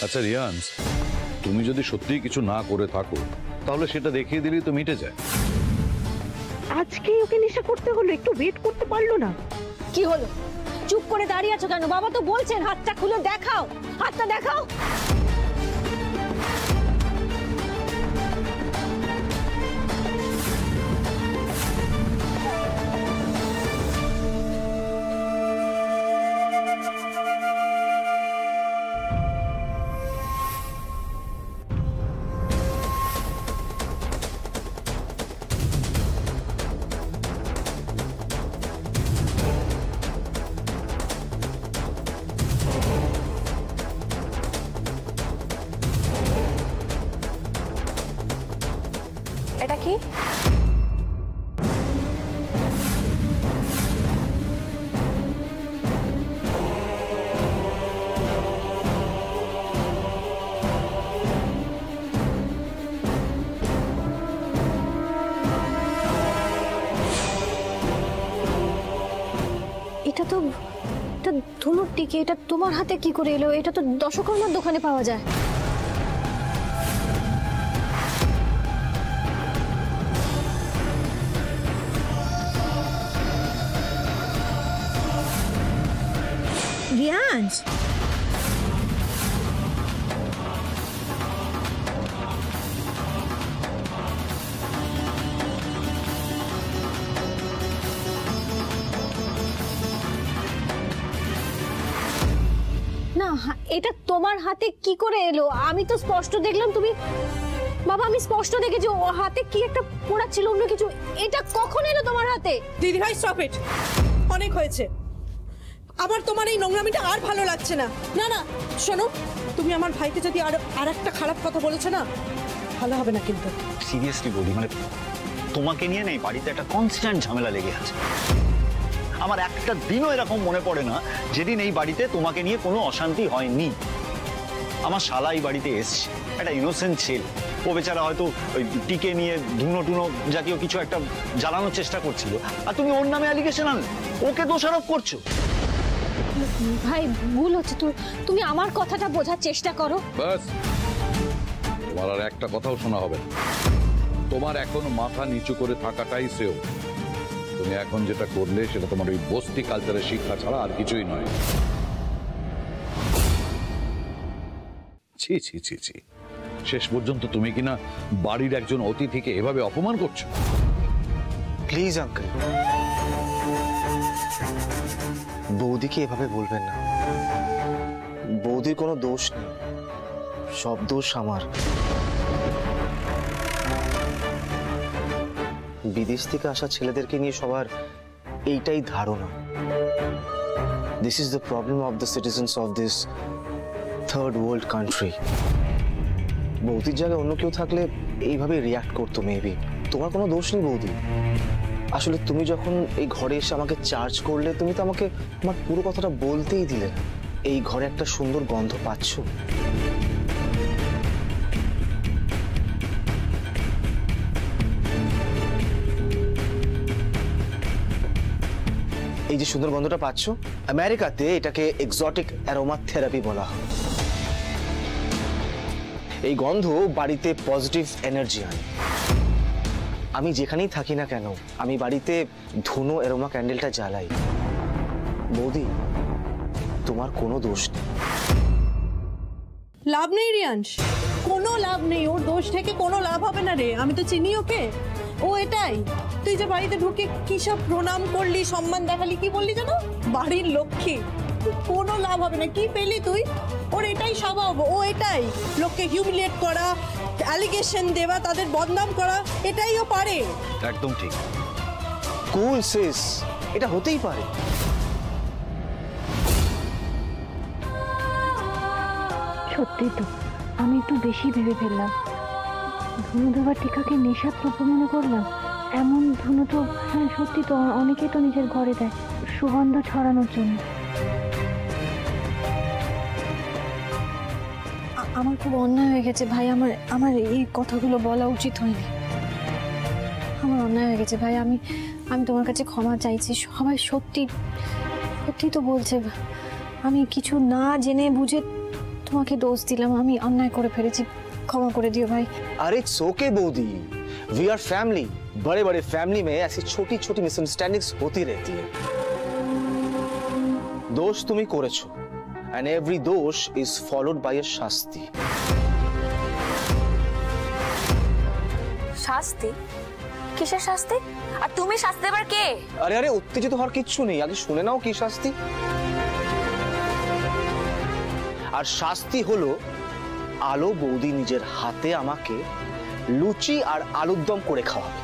আচ্ছা রিয়ান্স, তুমি যদি সত্যিই কিছু না করে থাকো তাহলে সেটা দেখিয়ে দিলেই তো মিটে যায়। আজকেই ওকে নেশা করতে হলো, একটু ওয়েট করতে পারলো না? কি হলো, চুপ করে দাঁড়িয়ে আছো কেন? বাবা তো বলছেন হাতটা খুলে দেখাও, হাতটা দেখাও। এটা কি? এটা তো ধুনুর টিকে, এটা তোমার হাতে কি করে এলো? এটা তো দশকর্মার দোকানে পাওয়া যায়। রিয়ান্স, না এটা তোমার হাতে কি করে এলো? আমি তো স্পষ্ট দেখলাম তুমি, বাবা আমি স্পষ্ট দেখেছি ও হাতে কি একটা পোড়া ছিল, অন্য কিছু। এটা কখন এলো তোমার হাতে? দিদি ভাই স্টপ ইট, অনেক হয়েছে। আমার তোমার এই নোংরামিটা আর ভালো লাগছে না। না না শোনো, তুমি আমার ভাইকে যদি আর একটা খারাপ কথা বলেছো না, ভালো হবে না কিন্তু। সিরিয়াসলি বলি, মানে তোমাকে নিয়ে নেই বাড়িতে একটা কনস্ট্যান্ট ঝামেলা লেগে আছে। আমার একটা দিনও এরকম মনে পড়ে না যেদিন এই বাড়িতে তোমাকে নিয়ে কোনো অশান্তি হয়নি। আমার শালা এই বাড়িতে এসছে, একটা ইনোসেন্ট ছেলে, ও বেচারা হয়তো ওই টিকে নিয়ে ধুনো টুনো জাতীয় কিছু একটা জ্বালানোর চেষ্টা করছিল, আর তুমি ওর নামে অ্যালিগেশন আনলে, ওকে দোষারোপ করছো। ভাই ভুল হচ্ছে, তুমি আমার কথাটা বোঝার চেষ্টা করো। বাস, তোমার আর একটা কথাও শোনা হবে না। তোমার এখন মাথা নিচু করে থাকাটাই শ্রেয়। তুমি এখন যেটা করলে সেটা তোমার ওই বস্তি কালচারের শিক্ষা ছাড়া আর কিছুই নয়। ছি ছি ছি ছি, শেষ পর্যন্ত তুমি কিনা বাড়ির একজন অতিথিকে এভাবে অপমান করছো। প্লিজ আঙ্কেল, বৌদিকে এভাবে বলবেন না। বৌদির কোনো দোষ নেই, সব দোষ আমার। বিদেশ থেকে আসা ছেলেদেরকে নিয়ে সবার এইটাই ধারণা। This is the problem of the citizens of this third world country. বৌদির জায়গায় অন্য কেউ থাকলে এইভাবে রিয়াক্ট করতো মেবি। তোমার কোনো দোষ নেই বৌদি। আসলে তুমি যখন এই ঘরে এসে আমাকে চার্জ করলে, তুমি তো আমাকে আমার পুরো কথাটা বলতেই দিলে না। এই ঘরে একটা সুন্দর গন্ধ পাচ্ছ? এই যে সুন্দর গন্ধটা পাচ্ছ, আমেরিকাতে এটাকে এক্সোটিক অ্যারোমা থেরাপি বলা হয়। এই গন্ধ বাড়িতে পজিটিভ এনার্জি আনে। আমি যেখানেই থাকি না কেন, আমি বাড়িতে ধুনো অ্যারোমা ক্যান্ডেলটা জ্বালাই। বৌদি, তোমার কোনো দোষ নেই। লাভ নেই রিয়ান্স, কোনো লাভ নেই। ওর দোষ থেকে কোনো লাভ হবে না রে। আমি তো চিনি ওকে, ও এটাই। তুই যে বাড়িতে ঢুকে কি সব প্রণাম করলি, সম্মান দেখালি, কি বললি জানো, বাড়ির লক্ষ্মী। কোনো লাভ হবে না। কি পেলি তুই? ওর এটাই স্বভাব, ও এটাই লোককে হিউমিলিয়েট করা, অ্যালিগেশন দেওয়া, তাদের বদনাম করা, এটাই ও পারে। একদম ঠিক। কুল সিস, এটা হতেই পারে। সত্যি তো আমি একটু বেশি ভেবে ফেললাম। ধুনু দেওয়ার টিকাকে নেশাদ্রব্য মনে করলাম। এমন ধুনু তো, হ্যাঁ সত্যি তো, অনেকেই তো নিজের ঘরে দেয় সুগন্ধ ছড়ানোর জন্য। আমার খুব অন্যায় হয়ে গেছে ভাই, আমার এই কথাগুলো বলা উচিত হয়নি। আমার অন্যায় হয়ে গেছে ভাই, আমি তোমার কাছে ক্ষমা চাইছি। সবাই সত্যি সত্যি তো বলছে, আমি কিছু না জেনে বুঝে তোমাকে দোষ দিলাম, আমি অন্যায় করে ফেলেছি, ক্ষমা করে দিও ভাই। अरे इट्स ओके बौदी, वी आर फैमिली। बड़े बड़े फैमिली में ऐसी छोटी छोटी मिसअंडरस्टैंडिंग्स होती रहती है। दोष तुम्ही करेছো, and every दोष is followed by a শাস্তি। শাস্তি? কিসের শাস্তি? আর তুমি শাস্তি দেবার কে? আরে আরে উত্তেজিত হওয়ার কিচ্ছু নেই, আগে শুনে নাও কি শাস্তি। আর শাস্তি হলো আলো বৌদি নিজের হাতে আমাকে লুচি আর আলুর দম করে খাওয়াবে।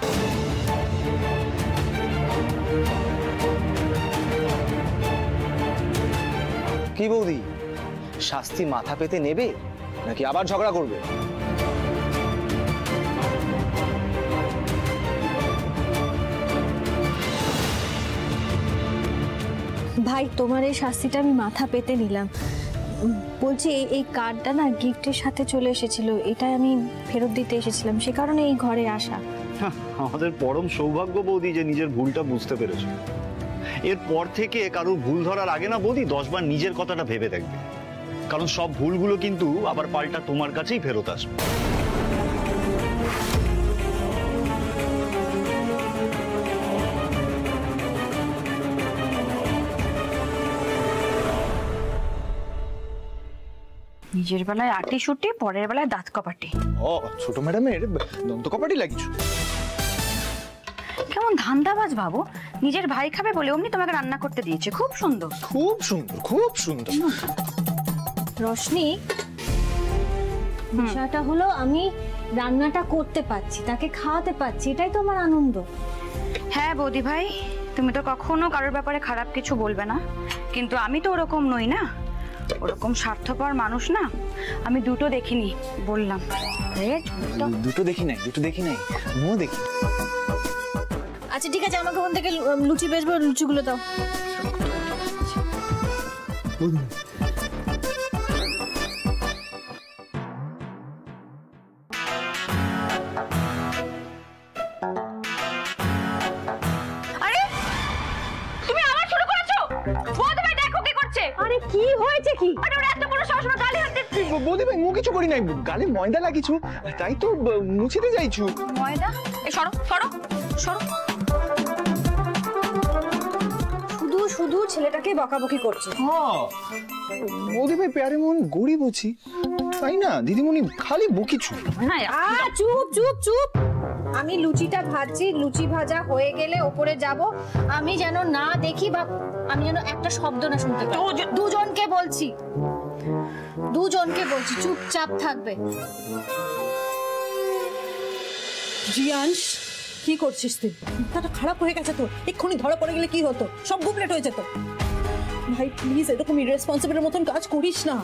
কি বৌদি, শাস্তি মাথা পেতে নেবে নাকি আবার ঝগড়া করবে? ভাই তোমার এই শাস্তিটা আমি মাথা পেতে নিলাম। বলছি এই কার্ডটা না গিফটের সাথে চলে এসেছিল, এটা আমি ফেরত দিতে এসেছিলাম, সে কারণে এই ঘরে আসা। আমাদের পরম সৌভাগ্য বৌদি যে নিজের ভুলটা বুঝতে পেরেছো। এরপর থেকে কারোর ভুল ধরার আগে না বৌদি 10 বার নিজের কথাটা ভেবে দেখবে, কারণ সব ভুলগুলো কিন্তু আবার পাল্টা তোমার কাছেই ফেরত আসবে। নিজের বেলায় আটি শুটি, পরের বেলায় দাঁত কপাটি। ও ছোট ম্যাডামের দন্ত কপাটি লাগিয়েছো? কেমন ধান্দাবাজ বাবু, নিজের ভাই খাবে বলে অমনি তোমাকে রান্না করতে দিয়েছে। খুব সুন্দর, খুব সুন্দর, খুব সুন্দর। রশনি, বিষয়টা হলো আমি রান্নাটা করতে পারছি, তাকে খাওয়াতে পারছি, এটাই তো আমার আনন্দ। হ্যাঁ বৌদি ভাই, তুমি তো কখনো কারোর ব্যাপারে খারাপ কিছু বলবে না, কিন্তু আমি তো ওরকম নই না, ওরকম স্বার্থপর মানুষ না। আমি দুটো দেখিনি বললাম। দুটো দেখি নাই, দুটো দেখি নাই, আমিও দেখি। আচ্ছা ঠিক আছে, আমাকে ওখান থেকে লুচি বেচবো, লুচিগুলো দাও। আরে তুমি আবার শুরু করেছো? বৌদি ভাই দেখো কি করছে। আরে কি হয়েছে কি? আরে ওরা এত বড় সাহস, গালি হাত দিচ্ছে। বৌদি ভাই মু কিছু করি নাই, গালে ময়দা লাগিয়েছো, তাই তো মুছিতে যাইছো। ময়দা? এই সরো সরো সরো। শুধু শুধু ছেলেটাকে বকাবকি করছে। হ্যাঁ বৌদি ভাই প্যারে মন গরিব আছি, তাই না দিদিমণি খালি বকিছু। না চুপ চুপ চুপ, আমি লুচিটা ভাজছি, লুচি ভাজা হয়ে গেলে ওপরে যাব, আমি যেন না দেখি বা আমি যেন একটা শব্দ না শুনতে পাই। দুজনকে বলছি, দুজনকে বলছি, চুপচাপ থাকবে। জিয়াংশ, কি করছিস তুই? মাথাটা খারাপ হয়ে গেছে তো, এক্ষুনি ধরা পড়ে গেলে কি হতো? সব গুপলেট হয়ে যেত। ভাই প্লিজ এরকম ইরেসপন্সিবলের মতন কাজ করিস না।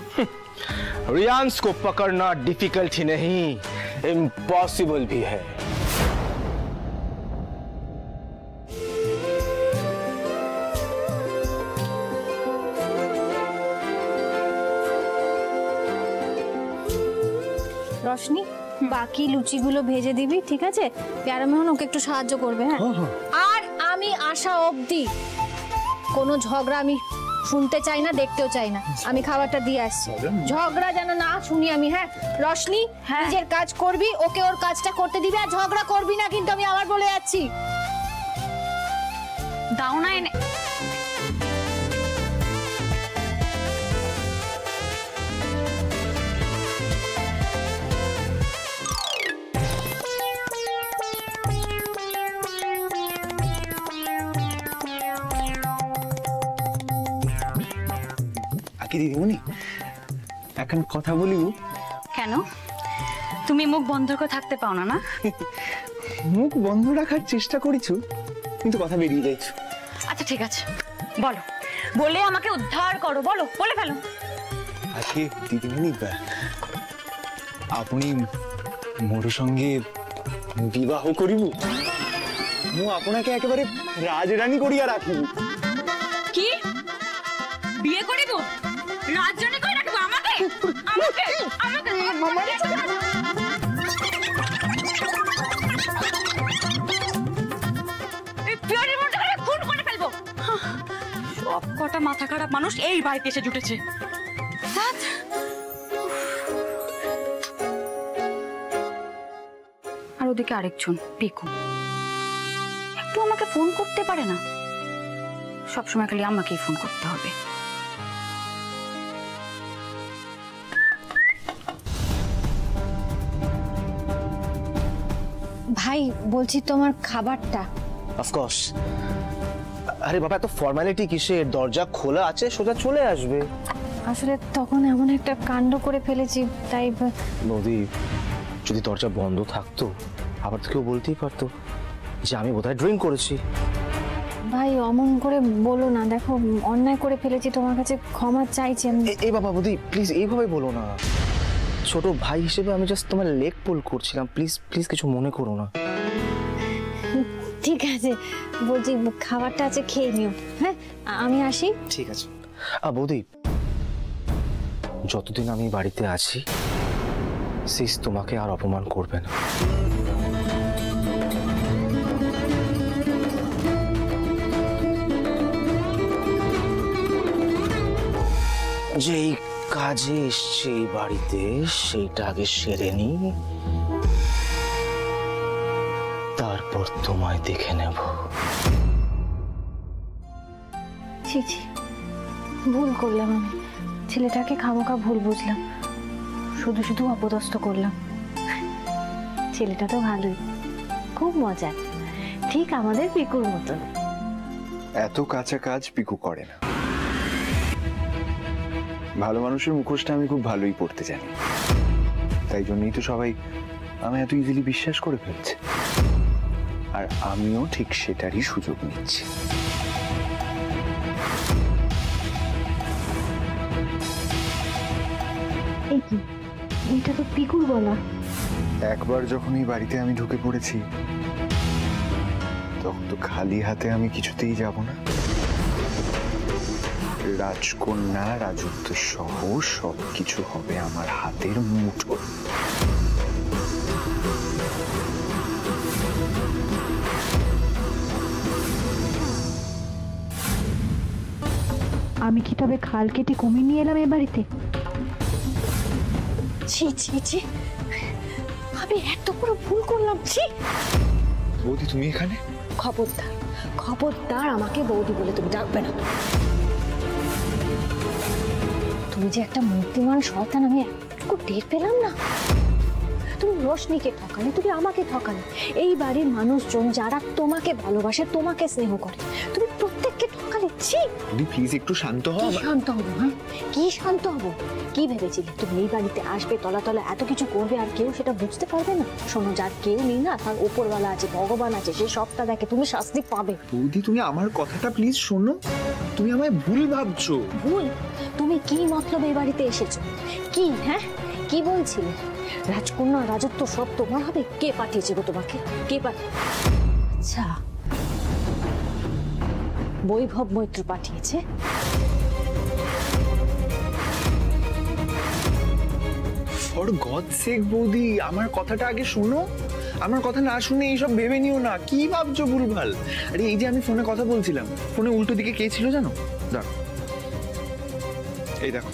रियांश को पकड़ना डिफिकल्ट ही नहीं, इम्पॉसिबल भी है। রশনি, বাকি লুচিগুলো ভেজে দিবি, ঠিক আছে? প্যারা মেহন ওকে একটু সাহায্য করবে। হ্যাঁ, আর আমি আসা অবধি কোনো ঝগড়া আমি শুনতে চাই না, দেখতেও চাই না। আমি খাবারটা দিয়ে আসছি, ঝগড়া যেন না শুনি আমি। হ্যাঁ রশনি, নিজের কাজ করবি, ওকে ওর কাজটা করতে দিবি, আর ঝগড়া করবি না কিন্তু, আমি আবার বলে যাচ্ছি। দাও না এনে। আকি দিদিমণি এখন কথা বলিব। কেন? তুমি মুখ বন্ধ করে থাকতে পাও না? না মুখ বন্ধ রাখার চেষ্টা করেছো, কিন্তু কথা বেরিয়ে যাইছো। আচ্ছা ঠিক আছে, বলো, বলে আমাকে উদ্ধার করো, বলো, বলে ফেলো। আজকে দিদিমণি আপনি মোর সঙ্গে বিবাহ করিব, মু আপনাকে একেবারে রাজরানী করিয়া রাখিব। কি বিয়ে করিব? রাজরানী করে রাখবো আমাকে? আমাকে আমাকে পিওরের মধ্যে খুন করে ফেলবো। সব কটা মাথা খারাপ মানুষ এই বাড়িতে এসে জুটেছে। ওদিকে আরেকজন পিকু, একটু আমাকে ফোন করতে পারে না? সবসময় খালি আমাকেই ফোন করতে হবে। ভাই বলছি তোমার খাবারটা। অফকোর্স। আরে বাবা, এত ফর্মালিটি কিসের? দরজা খোলা আছে, সোজা চলে আসবে। আসলে তখন এমন একটা কাণ্ড করে ফেলেছি, তাই নদী, যদি দরজা বন্ধ থাকতো আবার তো কেউ বলতেই পারতো যে আমি বোধহয় ড্রিঙ্ক করেছি। ভাই অমন করে বলো না, দেখো অন্যায় করে ফেলেছি, তোমার কাছে ক্ষমা চাইছি আমি। এই বাবা বৌদি, প্লিজ এইভাবে বলো না। ছোট ভাই হিসেবে আমি জাস্ট তোমার লেগ পুল করছিলাম, প্লিজ প্লিজ কিছু মনে করো না। ঠিক আছে, বলছি খাবারটা আছে, খেয়ে নিও। হ্যাঁ, আমি আসি। ঠিক আছে। বৌদি, যতদিন আমি বাড়িতে আছি সিস তোমাকে আর অপমান করবে না। যেই কাজে এসছে এই বাড়িতে সেইটা আগে সেরে নি, তারপর তোমায় দেখে নেব। ছি ছি, ভুল করলাম আমি, ছেলেটাকে খামোখা ভুল বুঝলাম, শুধু শুধু অপদস্থ করলাম। ছেলেটা তো ভালোই, খুব মজার, ঠিক আমাদের পিকুর মতন। এত কাঁচা কাজ পিকু করে না। ভালো মানুষের মুখোশটা আমি খুব ভালোই পড়তে জানি, তাই জন্যই তো সবাই আমি এত ইজিলি বিশ্বাস করে ফেলছে, আর আমিও ঠিক সেটারই সুযোগ নিচ্ছি। এই কি, এটা তো পিকুর গলা। একবার যখন এই বাড়িতে আমি ঢুকে পড়েছি তখন তো খালি হাতে আমি কিছুতেই যাব না। রাজকন্যা, রাজত্ব সহ সবকিছু হবে আমার হাতের মুঠোয়। আমি কি তবে খাল কেটে কমিয়ে নিয়ে এলাম এ বাড়িতে? ছি ছি ছি, আমি এত বড় ভুল করলাম। ছি। বৌদি, তুমি এখানে? খবরদার, খবরদার আমাকে বৌদি বলে তুমি ডাকবে না। তুমি যে একটা মূর্তিমান শয়তান, আমি একটু টের পেলাম না। তুমি রোশনিকে ঠকালে, তুমি আমাকে ঠকালে, এই বাড়ির মানুষজন যারা তোমাকে ভালোবাসে, তোমাকে স্নেহ করে, তুমি প্রত্যেককে ঠকালে। ছি। বৌদি প্লিজ একটু শান্ত হও। কি শান্ত হবো? হ্যাঁ, কি শান্ত হবো? কি ভেবেছিলে তুমি এই বাড়িতে আসবে, তলা তলা এত কিছু করবে আর কেউ সেটা বুঝতে পারবে না? শোনো, যার কেউ নেই না, তার উপরওয়ালা আছে, ভগবান আছে, সে সবটা দেখে, তুমি শাস্তি পাবে। বৌদি তুমি আমার কথাটা প্লিজ শোনো, তুমি আমায় ভুল ভাবছো। ভুল? তুমি কি মতলব এই বাড়িতে এসেছো? কি? হ্যাঁ, কি বলছিলে? রাজকন্যা, রাজত্ব সব তোমার হবে? কে পাঠিয়েছে গো তোমাকে? কে আচ্ছা, বৈভব মৈত্র পাঠিয়েছে। ফর গড সেক বৌদি, আমার কথাটা আগে শোনো। আমার কথা না শুনে এইসব ভেবে নিও না। কি ভাবছো ভুলভাল? আরে এই যে আমি ফোনে কথা বলছিলাম, ফোনে উল্টো দিকে কে ছিল জানো? দেখো, এই দেখো,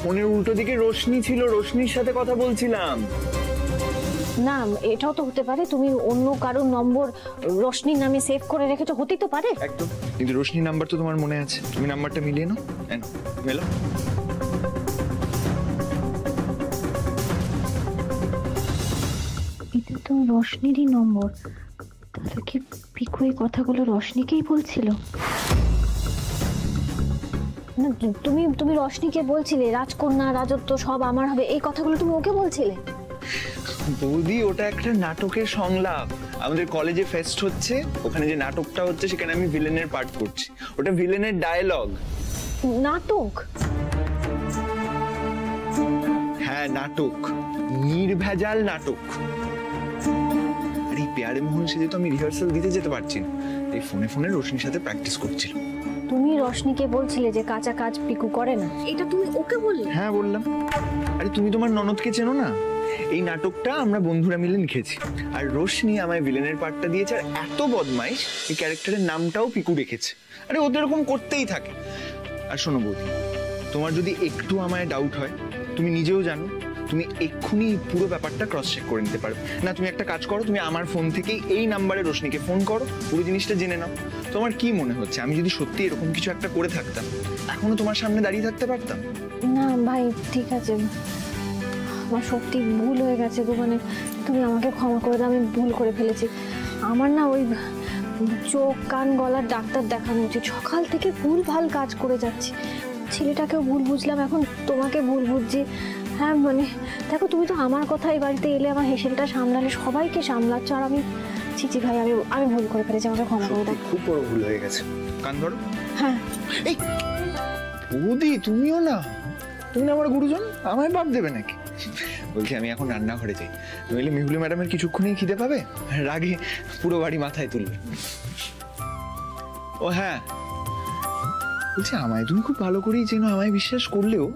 ফোনের উল্টো দিকে রোশনি ছিল, রোশনির সাথে কথা বলছিলাম। না, এটাও তো হতে পারে তুমি অন্য কারোর নম্বর রোশনি নামে সেভ করে রেখেছো, হতেই তো পারে। একদম, কিন্তু রোশনির নাম্বার তো তোমার মনে আছে, তুমি নাম্বারটা মিলিয়ে নাও। মেলো। এটা তো রোশনিরই নম্বর, তাহলে কি পিকু এই কথাগুলো রোশনিকেই বলছিল? না, তুমি তুমি রোশনিকে বলছিলে রাজকন্যা, রাজত্ব সব আমার হবে, এই কথাগুলো তুমি ওকে বলছিলে? বৌদি ওটা একটা নাটকের সংলাপ। আমাদের কলেজে ফেস্ট হচ্ছে, ওখানে যে নাটকটা হচ্ছে সেখানে আমি ভিলেনের পার্ট করছি, ওটা ভিলেনের ডায়লগ। নাটক? হ্যাঁ নাটক, নির্ভেজাল নাটক। আর এই পেয়ারে মোহন সেজে তো আমি রিহার্সাল দিতে যেতে পারছি না, এই ফোনে ফোনে রোশনির সাথে প্র্যাকটিস করছিল। তুমি রোশনিকে বলছিলে যে কাঁচা কাজ পিকু করে না, এটা তুমি ওকে বললে? হ্যাঁ বললাম। আরে তুমি তোমার ননদকে চেনো না? এই নাটকটা আমরা বন্ধুরা মিলে লিখেছি, আর রোশনি আমায় ভিলেনের পার্টটা দিয়েছে, আর এত বদমাইশ এই ক্যারেক্টারের নামটাও পিকু রেখেছে। আরে ওদের এরকম করতেই থাকে। আর শোনো বৌদি, তোমার যদি একটু আমায় ডাউট হয়, তুমি নিজেও জানো তুমি এক্ষুনি পুরো ব্যাপারটা ক্রস চেক করে নিতে পারবে না। তুমি একটা কাজ করো, তুমি আমার ফোন থেকেই এই নাম্বারে রোশনিকে ফোন করো, পুরো জিনিসটা জেনে নাও। তোমার কি মনে হচ্ছে আমি যদি সত্যি এরকম কিছু একটা করে থাকতাম এখনো তোমার সামনে দাঁড়িয়ে থাকতে পারতাম? না ভাই ঠিক আছে, আমার সত্যি ভুল হয়ে গেছে গো, মানে তুমি আমাকে ক্ষমা করে দাও, আমি ভুল করে ফেলেছি। আমার না ওই চোখ কান গলার ডাক্তার দেখানো উচিত, সকাল থেকে ভুল ভাল কাজ করে যাচ্ছি, ছেলেটাকেও ভুল বুঝলাম, এখন তোমাকে ভুল বুঝছি। হ্যাঁ মানে দেখো, তুমি তো আমার কথা এই বাড়িতে এলে আমার হেসেলটা সামলালে, সবাইকে সামলাচ্ছ, আর আমি চিচি ভাই আমি ভুল করে ফেলেছি, আমাকে ক্ষমা করে দাও। খুব বড় ভুল হয়ে গেছে। কান ধরো। হ্যাঁ এই বৌদি, তুমিও না, তুমি না আমার গুরুজন, আমায় বাপ দেবে নাকি? বলছি আমি এখন রান্নাঘরে যাই, নইলে মেহুলি ম্যাডামের কিছুক্ষণেই খিদে পাবে, রাগে পুরো বাড়ি মাথায় তুলবে। ও হ্যাঁ বলছি, আমায় তুমি খুব ভালো করেই চেনো, আমায় বিশ্বাস করলেও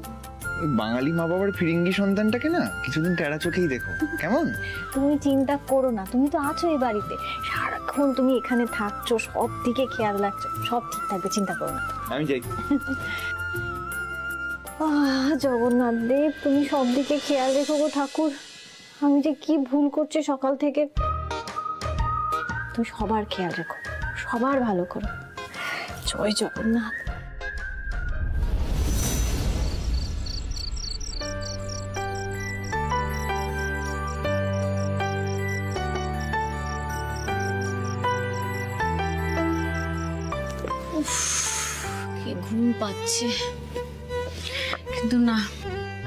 বাঙালি মা বাবার ফিরিঙ্গি সন্তানটাকে না কিছুদিন টেরা চোখেই দেখো, কেমন? তুমি চিন্তা করো না, তুমি তো আছো এই বাড়িতে, সারাক্ষণ তুমি এখানে থাকছো, সব দিকে খেয়াল রাখছো, সব ঠিক থাকবে, চিন্তা করো না। আমি যাই। জগন্নাথ দেব, তুমি সব দিকে খেয়াল রেখো গো ঠাকুর, আমি যে কি ভুল করছি সকাল থেকে। তুমি সবার খেয়াল রেখো, সবার ভালো করো, জয় জগন্নাথ। কি ঘুম পাচ্ছে, কিন্তু না,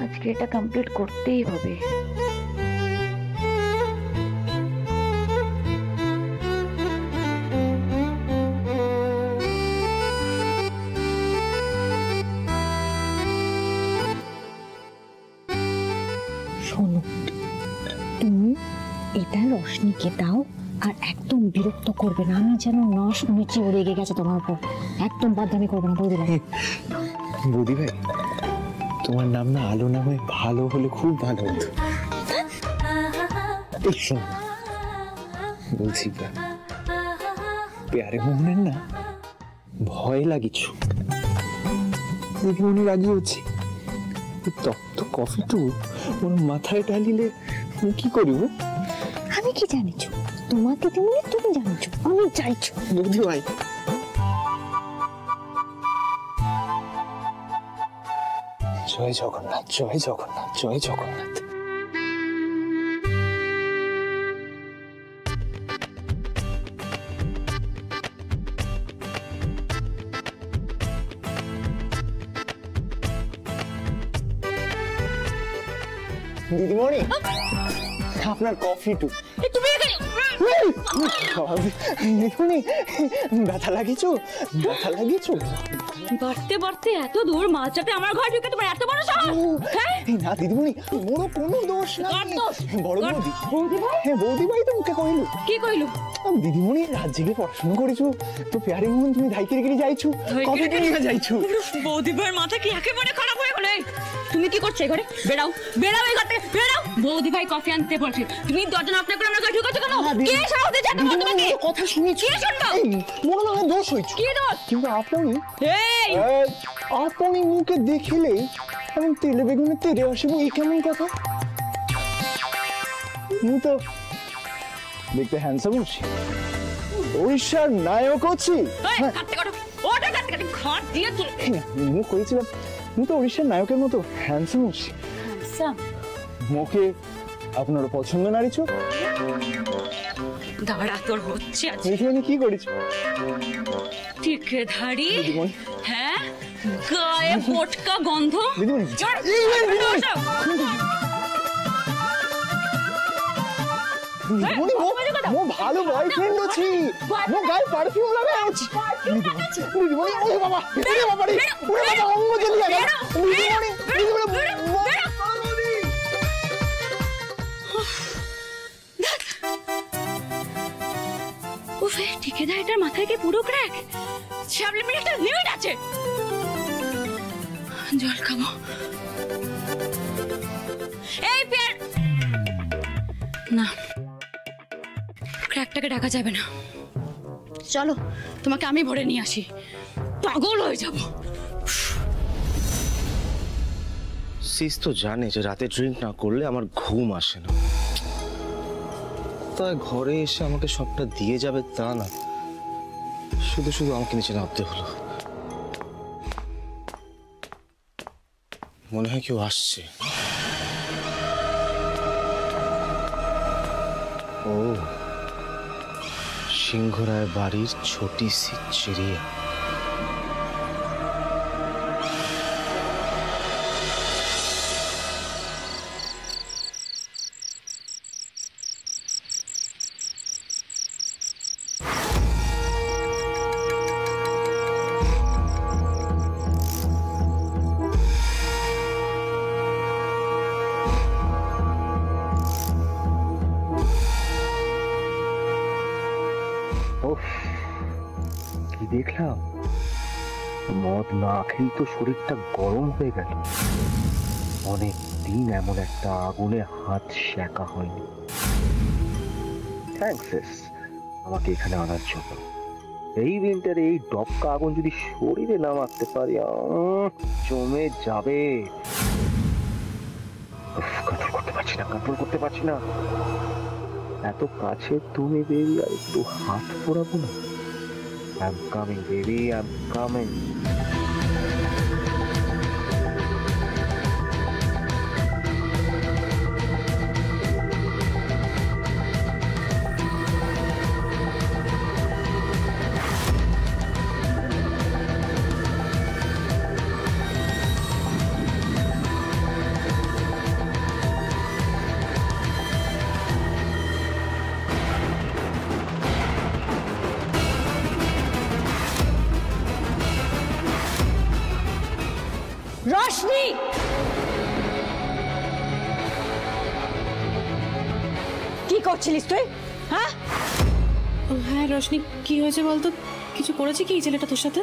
আজকে এটা কমপ্লিট করতেই হবে। শোনো, তুমি এটা রশনিকে দাও, আর একদম বিরক্ত করবে না, আমি যেন না শুনেছি ও রেগে গেছে তোমার উপর, একদম বাদদামি করবে না, বলে দিলাম। বৌদি ভাই, তোমার নাম না আলো না হয়ে ভালো হলে খুব ভালো হতো। বলছি প্যারে মোহনের না ভয় লাগিছ, দেখি মনে রাজি হচ্ছে, তপ্ত কফিটু ওর মাথায় ঢালিলে কি করব? আমি কি জানিছো, তোমাকে তেমনি তুমি জানিছো, আমি চাইছো। বৌদি ভাই, জয় জগন্নাথ, জয় জগন্নাথ, জয় জগন্নাথ। দিদিমণি, আপনার কফি টু। দিদিমণি, ব্যথা লাগিয়েছো? ব্যথা লাগিয়েছো? বাড়তে বাড়তে এত দূর মালচাতে আমার ঘরে ঢুকে তোমার এত বড় সাহস? না দিদিমণি, মোর কোনো দোষ নাই। বড় বৌদি, হ্যাঁ বৌদি ভাই তো মুখে কইলো। কি কইলো? দিদিমণি রাত জেগে পড়াশোনা করেছো, তো প্যারে মোহন তুমি ধাইকে রেখে যাইছো, কফি নিয়ে যাইছো। বৌদি ভাইয়ের মাথা কি একেবারে খারাপ হয়ে গেল? তুমি কি করছো এই ঘরে? বেরাও, বেরাও এই ঘর থেকে, বেরাও। বৌদি ভাই কফি আনতে বলছে, তুমি দরজা নক করে আমার ঘরে ঢুকেছো কেন? কে সাহস দিয়েছে তোমাকে? কথা শুনেছি, কি শুনবো? মোর না দোষ হইছে। কি দোষ? কিন্তু আপনি এই আপনি মুখে দেখিলেই আমি তেলে বেগুনে তেরে আসবো, এই কেমন কথা? তো দেখতে হ্যান্ডসাম হচ্ছি, উড়িষ্যার নায়ক হচ্ছি। মুখ করেছিলাম, আমি তো উড়িষ্যার নায়কের মতো হ্যান্ডসাম হচ্ছি। মুখে আপনার পছন্দ নারী চোখ। দাঁড়া, তোর হচ্ছে এখানে কি করেছো? ঠিকাধারি, হ্যাঁ, গায়ে পটকা গন্ধ। মো ভালো বয়ফ্রেন্ড আছে, মো গায়ে পারফিউম লাগাইছি। দিদিমণি, ওরে বাবা, ওরে বাবা রে, ওরে বাবা, অঙ্গ জ্বলিয়ে গেল। দিদিমণি, উফে, ঠিকাদারিটার মাথায় কি পুরো ক্র্যাক? সামনে মিনিট একটা লিমিট আছে। জল খাবো। এই পেয়ার না, ক্র্যাকটাকে ঢাকা যাবে না। চলো, তোমাকে আমি ভরে নিয়ে আসি, পাগল হয়ে যাব। সিস তো জানে যে রাতে ড্রিঙ্ক না করলে আমার ঘুম আসে না, তাই ঘরে এসে আমাকে সবটা দিয়ে যাবে তা না, শুধু শুধু আমাকে নিচে নামতে হলো। মনে হয় কেউ আসছে। ও, সিংহরায় বাড়ির ছোটি সি চিড়িয়া। কি দেখলাম, মদ না খেয়েই তো শরীরটা গরম হয়ে গেল। অনেক দিন এমন একটা আগুনে হাত সেকা হয়নি। থ্যাঙ্কস আমাকে এখানে আনার জন্য। এই উইন্টারে এই ডবকা আগুন যদি শরীরে না মারতে পারি, জমে যাবে। কন্ট্রোল করতে পারছি না। এত কাছে তুমি বেবি, আর একটু হাত পোড়াবো না? I'm coming, baby, I'm coming. Roshni, কি করছিলিস তুই? হ্যাঁ হ্যাঁ রশনি, কি হয়েছে বলতো? কিছু করেছে কি এই ছেলেটা তোর সাথে?